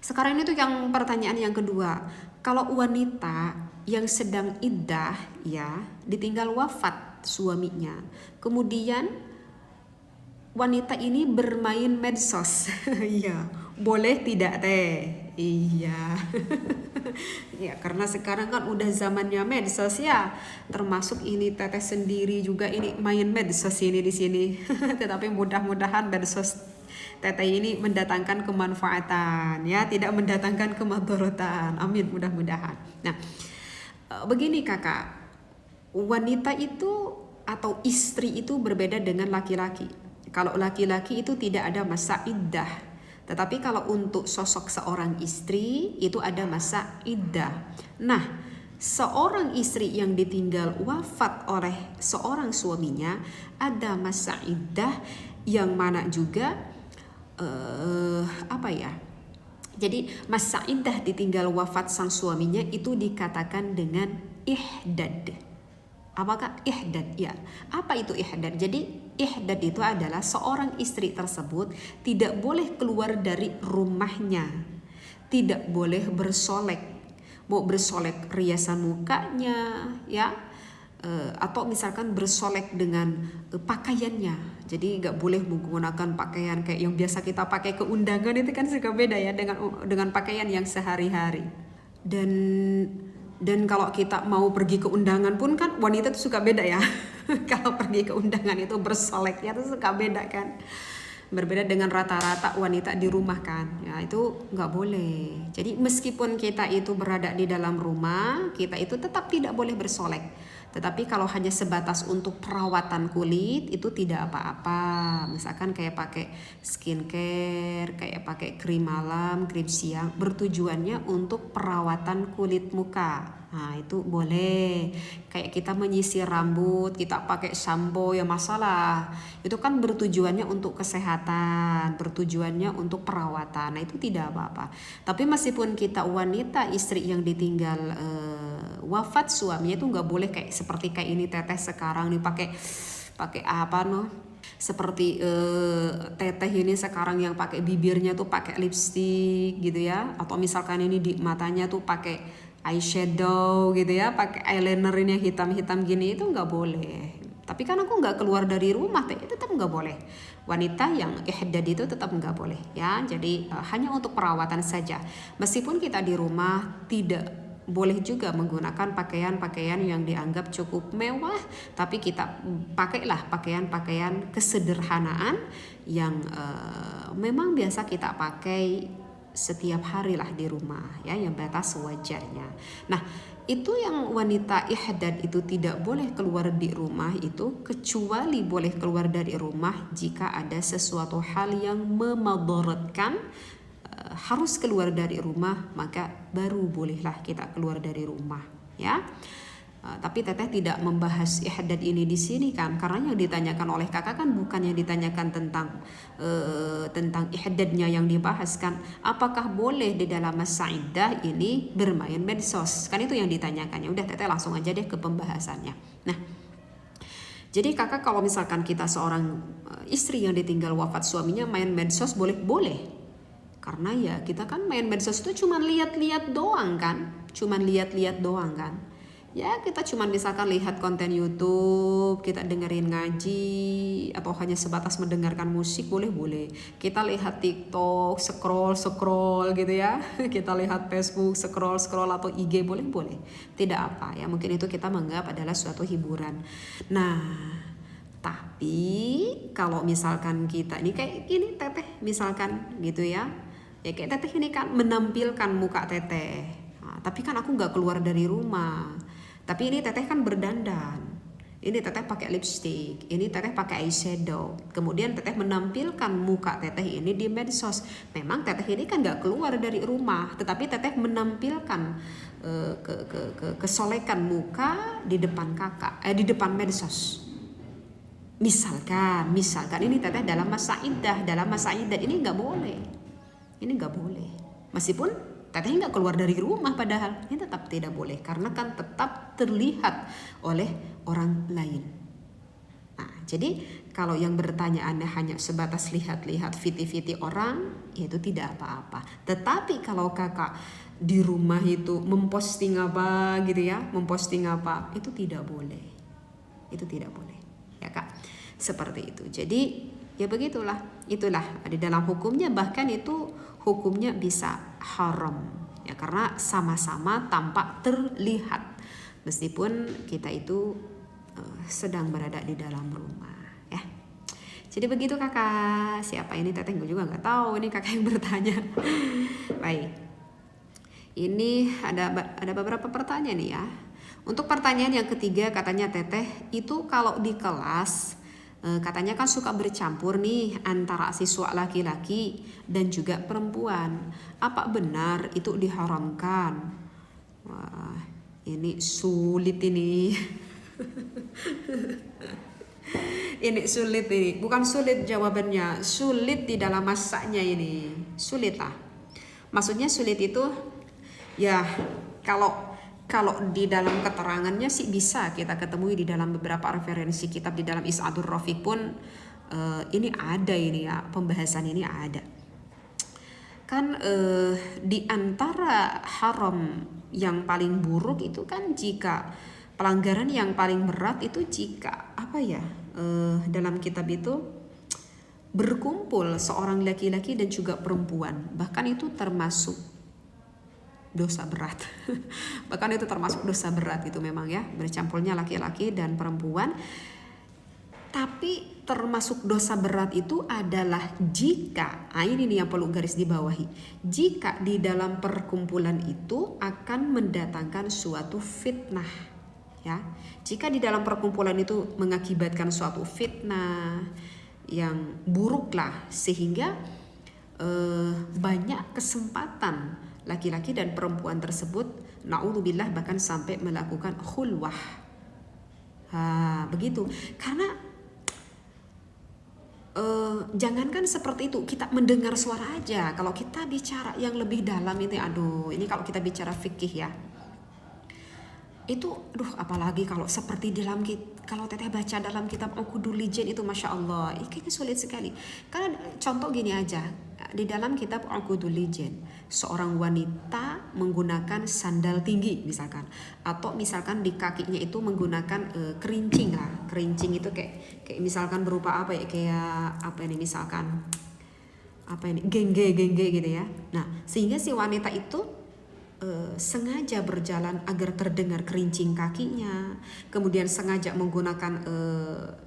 Sekarang itu yang pertanyaan yang kedua. Kalau wanita yang sedang iddah ya, ditinggal wafat suaminya. Kemudian wanita ini bermain medsos. Iya, boleh tidak teh? Iya. Ya, karena sekarang kan udah zamannya medsos ya. Termasuk ini teteh sendiri juga ini main medsos ini di sini. Tetapi mudah-mudahan medsos teteh ini mendatangkan kemanfaatan ya, tidak mendatangkan kemadharatan. Amin, mudah-mudahan. Nah, begini Kakak. Wanita itu atau istri itu berbeda dengan laki-laki. Kalau laki-laki itu tidak ada masa iddah. Tetapi kalau untuk sosok seorang istri itu ada masa iddah. Nah, seorang istri yang ditinggal wafat oleh seorang suaminya ada masa iddah yang mana juga apa ya? Jadi masa iddah ditinggal wafat sang suaminya itu dikatakan dengan ihdad. Apakah ihdad? Ya. Apa itu ihdad? Jadi ihdad itu adalah seorang istri tersebut tidak boleh keluar dari rumahnya. Tidak boleh bersolek. Mau bersolek riasan mukanya, ya. Atau misalkan bersolek dengan pakaiannya. Jadi nggak boleh menggunakan pakaian kayak yang biasa kita pakai ke undangan, itu kan suka beda ya dengan pakaian yang sehari-hari. Dan kalau kita mau pergi ke undangan pun kan wanita tuh suka beda ya. Kalau pergi ke undangan itu bersoleknya tuh suka beda kan. Berbeda dengan rata-rata wanita di rumah kan. Ya itu nggak boleh. Jadi meskipun kita itu berada di dalam rumah, kita itu tetap tidak boleh bersolek. Tetapi kalau hanya sebatas untuk perawatan kulit itu tidak apa-apa. Misalkan kayak pakai skincare, kayak pakai krim malam, krim siang, bertujuannya untuk perawatan kulit muka. Nah itu boleh. Kayak kita menyisir rambut, kita pakai shampoo ya masalah. Itu kan bertujuannya untuk kesehatan, bertujuannya untuk perawatan. Nah itu tidak apa-apa. Tapi meskipun kita wanita istri yang ditinggal wafat suaminya itu nggak boleh kayak seperti kayak ini teteh sekarang nih pakai apa noh? Seperti teteh ini sekarang yang pakai bibirnya tuh pakai lipstick gitu ya, atau misalkan ini di matanya tuh pakai eyeshadow gitu ya, pakai eyeliner ini yang hitam-hitam gini, itu nggak boleh. Tapi kan aku nggak keluar dari rumah, tetap nggak boleh. Wanita yang ihdad itu tetap nggak boleh ya. Jadi hanya untuk perawatan saja. Meskipun kita di rumah tidak boleh juga menggunakan pakaian-pakaian yang dianggap cukup mewah, tapi kita pakailah pakaian-pakaian kesederhanaan yang memang biasa kita pakai setiap hari lah di rumah ya, yang batas sewajarnya. Nah itu yang wanita ihdad itu tidak boleh keluar di rumah itu, kecuali boleh keluar dari rumah jika ada sesuatu hal yang memadaratkan, harus keluar dari rumah, maka baru bolehlah kita keluar dari rumah ya. Tapi teteh tidak membahas ihdad ini di sini kan, karena yang ditanyakan oleh kakak kan bukan yang ditanyakan tentang ihdadnya yang dibahas kan, apakah boleh di dalam masa iddah ini bermain medsos, kan itu yang ditanyakannya. Udah teteh langsung aja deh ke pembahasannya. Nah jadi kakak kalau misalkan kita seorang istri yang ditinggal wafat suaminya main medsos, boleh. Karena ya kita kan main medsos itu cuman lihat-lihat doang kan, ya kita cuman misalkan lihat konten YouTube, kita dengerin ngaji, atau hanya sebatas mendengarkan musik, boleh. Kita lihat TikTok, scroll gitu ya, kita lihat Facebook, scroll atau IG, boleh. Tidak apa ya, mungkin itu kita menganggap adalah suatu hiburan. Nah tapi kalau misalkan kita ini kayak gini teteh misalkan gitu ya kayak teteh ini kan menampilkan muka teteh. Nah, tapi kan aku nggak keluar dari rumah. Tapi ini teteh kan berdandan. Ini teteh pakai lipstick, ini teteh pakai eyeshadow. Kemudian teteh menampilkan muka teteh ini di medsos. Memang teteh ini kan nggak keluar dari rumah, tetapi teteh menampilkan kesolekan muka di depan di depan medsos. Misalkan ini teteh dalam masa iddah ini nggak boleh. Ini nggak boleh. Meskipun teteh nggak keluar dari rumah, padahal ini tetap tidak boleh karena kan tetap terlihat oleh orang lain. Nah, jadi kalau yang bertanyaannya hanya sebatas lihat-lihat viti-viti orang, ya itu tidak apa-apa. Tetapi kalau kakak di rumah itu memposting apa gitu ya, memposting apa, itu tidak boleh. Itu tidak boleh, ya kak. Seperti itu. Jadi ya begitulah, itulah di dalam hukumnya, bahkan itu hukumnya bisa haram ya, karena sama-sama tampak terlihat meskipun kita itu sedang berada di dalam rumah ya. Jadi begitu kakak. Siapa ini teteh, gue juga nggak tahu, ini kakak yang bertanya. Baik, ini ada beberapa pertanyaan nih ya. Untuk pertanyaan yang ketiga, katanya teteh itu kalau di kelas katanya kan suka bercampur nih antara siswa laki-laki dan juga perempuan. Apa benar itu diharamkan? Wah, ini sulit ini. Ini sulit ini. Bukan sulit jawabannya, sulit di dalam masaknya ini. Sulit lah. Maksudnya sulit itu ya kalau di dalam keterangannya sih bisa kita ketemui di dalam beberapa referensi kitab, di dalam Is'adur Rafiq pun ini ada ini ya, pembahasan ini ada. Kan di antara haram yang paling buruk itu kan jika pelanggaran yang paling berat itu jika apa ya, dalam kitab itu berkumpul seorang laki-laki dan juga perempuan, bahkan itu termasuk dosa berat. Bahkan itu termasuk dosa berat itu memang ya, bercampurnya laki-laki dan perempuan. Tapi termasuk dosa berat itu adalah jika, ini nih yang perlu garis dibawahi, jika di dalam perkumpulan itu akan mendatangkan suatu fitnah ya. Jika di dalam perkumpulan itu mengakibatkan suatu fitnah yang buruk lah, sehingga banyak kesempatan laki-laki dan perempuan tersebut na'udzubillah bahkan sampai melakukan khulwah. Begitu. Karena jangankan seperti itu, kita mendengar suara aja. Kalau kita bicara yang lebih dalam itu, aduh, ini kalau kita bicara fikih ya, itu apalagi kalau seperti kalau teteh baca dalam kitab Uqudul Lijen itu, masya Allah, kayaknya sulit sekali. Karena contoh gini aja, di dalam kitab Uqudul Lijen, seorang wanita menggunakan sandal tinggi misalkan, atau misalkan di kakinya itu menggunakan kerincing lah. Kerincing itu kayak misalkan berupa apa ya, kayak apa ini, misalkan apa ini, gengge gitu ya. Nah, sehingga si wanita itu sengaja berjalan agar terdengar kerincing kakinya, kemudian sengaja menggunakan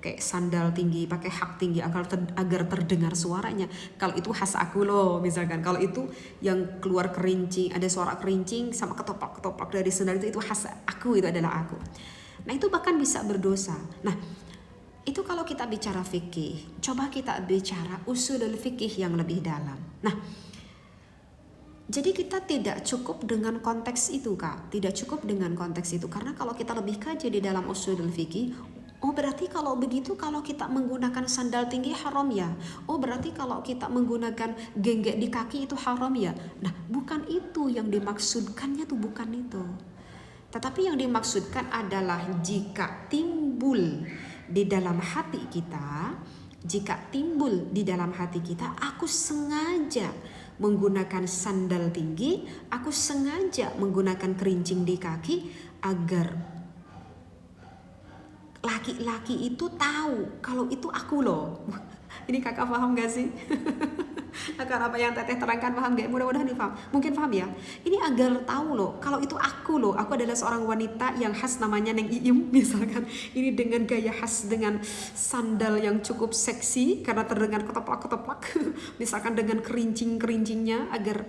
kayak sandal tinggi, pakai hak tinggi agar terdengar suaranya. Kalau itu khas aku loh misalkan, kalau itu yang keluar kerincing, ada suara kerincing sama ketoprak dari sandal itu khas aku, itu adalah aku. Nah itu bahkan bisa berdosa. Nah itu kalau kita bicara fikih, coba kita bicara usulul fikih yang lebih dalam. Nah jadi kita tidak cukup dengan konteks itu kak, tidak cukup dengan konteks itu, karena kalau kita lebih kaji di dalam usulul fikih, oh berarti kalau begitu kalau kita menggunakan sandal tinggi haram ya, oh berarti kalau kita menggunakan genggek di kaki itu haram ya. Nah bukan itu yang dimaksudkannya tuh, bukan itu. Tetapi yang dimaksudkan adalah jika timbul di dalam hati kita, aku sengaja menggunakan sandal tinggi, aku sengaja menggunakan kerincing di kaki agar laki-laki itu tahu kalau itu aku loh. Ini kakak paham gak sih? Akan apa yang teteh terangkan paham gak? Mudah-mudahan dipaham. Mungkin paham ya. Ini agar tahu loh kalau itu aku loh. Aku adalah seorang wanita yang khas namanya Neng Iim misalkan. Ini dengan gaya khas, dengan sandal yang cukup seksi karena terdengar ketoprak. Misalkan dengan kerincing-kerincingnya agar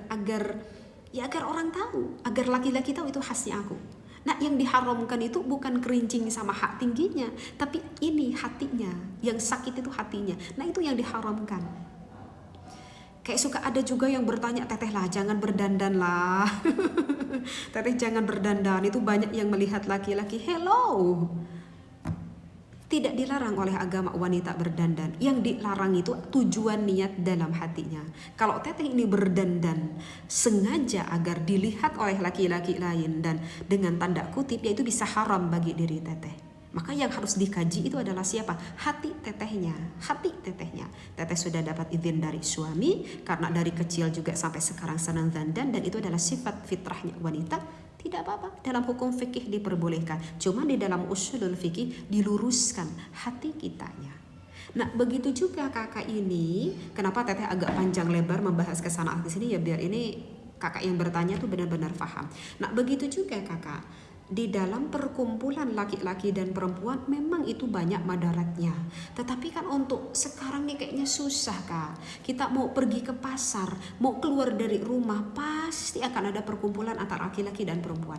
orang tahu, agar laki-laki tahu itu khasnya aku. Nah yang diharamkan itu bukan kerincing sama hak tingginya, tapi ini hatinya, yang sakit itu hatinya. Nah itu yang diharamkan. Kayak suka ada juga yang bertanya, teteh lah jangan berdandan lah. Teteh jangan berdandan, itu banyak yang melihat laki-laki. Hello, tidak dilarang oleh agama wanita berdandan. Yang dilarang itu tujuan niat dalam hatinya. Kalau teteh ini berdandan sengaja agar dilihat oleh laki-laki lain dan dengan tanda kutip, yaitu bisa haram bagi diri teteh. Maka yang harus dikaji itu adalah siapa? Hati tetehnya. Hati tetehnya. Teteh sudah dapat izin dari suami, karena dari kecil juga sampai sekarang senang dandan, dan itu adalah sifat fitrahnya wanita. Tidak apa-apa, dalam hukum fikih diperbolehkan. Cuma di dalam usulul fikih diluruskan hati kitanya. Nah, begitu juga kakak ini, kenapa teteh agak panjang lebar membahas kesana ke sini ya, biar ini kakak yang bertanya tuh benar-benar paham. Nah, begitu juga kakak, di dalam perkumpulan laki-laki dan perempuan memang itu banyak madaratnya. Tetapi kan untuk sekarang nih kayaknya susah Kak. Kita mau pergi ke pasar, mau keluar dari rumah, pasti akan ada perkumpulan antara laki-laki dan perempuan.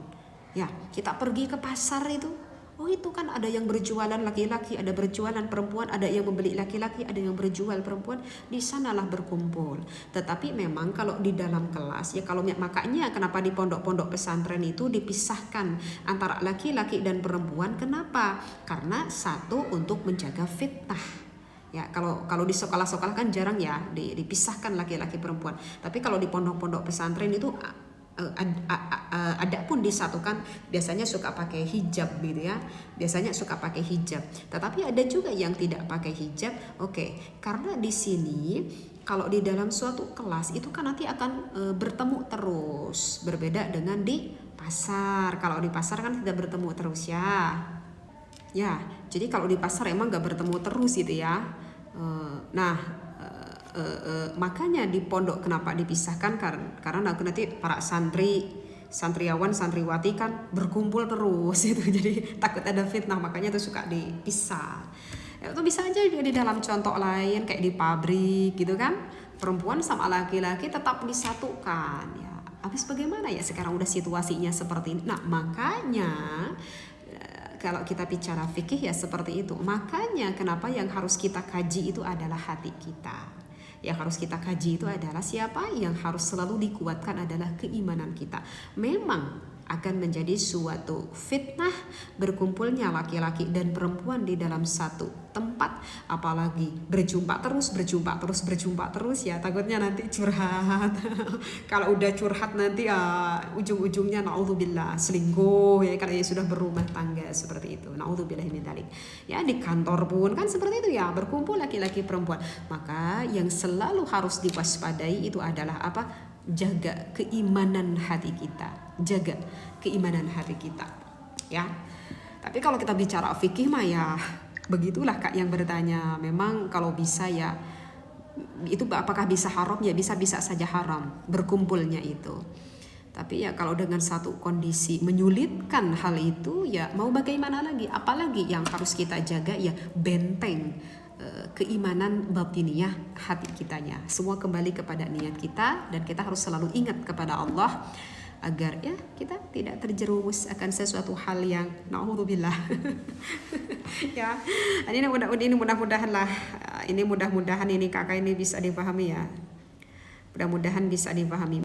Ya, kita pergi ke pasar itu, oh itu kan ada yang berjualan laki-laki, ada berjualan perempuan, ada yang membeli laki-laki, ada yang berjual perempuan. Di sanalah berkumpul. Tetapi memang kalau di dalam kelas ya, kalau makanya kenapa di pondok-pondok pesantren itu dipisahkan antara laki-laki dan perempuan. Kenapa? Karena satu, untuk menjaga fitnah. Ya, kalau di sekolah-sekolah kan jarang ya dipisahkan laki-laki perempuan. Tapi kalau di pondok-pondok pesantren itu ada pun disatukan, biasanya suka pakai hijab gitu ya, biasanya suka pakai hijab. Tetapi ada juga yang tidak pakai hijab. Oke, karena di sini kalau di dalam suatu kelas itu kan nanti akan bertemu terus, berbeda dengan di pasar. Kalau di pasar kan tidak bertemu terus ya. Ya, jadi kalau di pasar emang gak bertemu terus gitu ya. Makanya di pondok kenapa dipisahkan, karena nanti para santriawan, santriwati kan berkumpul terus itu, jadi takut ada fitnah, makanya itu suka dipisah. Itu bisa aja di dalam contoh lain kayak di pabrik gitu kan, perempuan sama laki-laki tetap disatukan ya. Habis bagaimana ya sekarang udah situasinya seperti ini. Nah, makanya kalau kita bicara fikih ya seperti itu. Makanya kenapa yang harus kita kaji itu adalah hati kita. Yang harus kita kaji itu adalah siapa? Yang harus selalu dikuatkan adalah keimanan kita. Memang akan menjadi suatu fitnah berkumpulnya laki-laki dan perempuan di dalam satu tempat, apalagi berjumpa terus ya, takutnya nanti curhat. Kalau udah curhat nanti ujung-ujungnya naudzubillah selingkuh ya, karena sudah berumah tangga seperti itu. Naudzubillah min dzalik. Ya, di kantor pun kan seperti itu ya, berkumpul laki-laki perempuan. Maka yang selalu harus diwaspadai itu adalah apa? Jaga keimanan hati kita, jaga keimanan hati kita ya. Tapi kalau kita bicara fikih mah ya begitulah Kak yang bertanya. Memang kalau bisa ya itu apakah bisa haram ya, bisa saja haram berkumpulnya itu. Tapi ya kalau dengan satu kondisi menyulitkan hal itu ya mau bagaimana lagi. Apalagi yang harus kita jaga ya benteng keimanan batiniyah hati kitanya. Semua kembali kepada niat kita, dan kita harus selalu ingat kepada Allah agar ya kita tidak terjerumus akan sesuatu hal yang naudzubillah. Ya, ini mudah-mudahan ini kakak ini bisa dipahami ya. Mudah-mudahan bisa dipahami.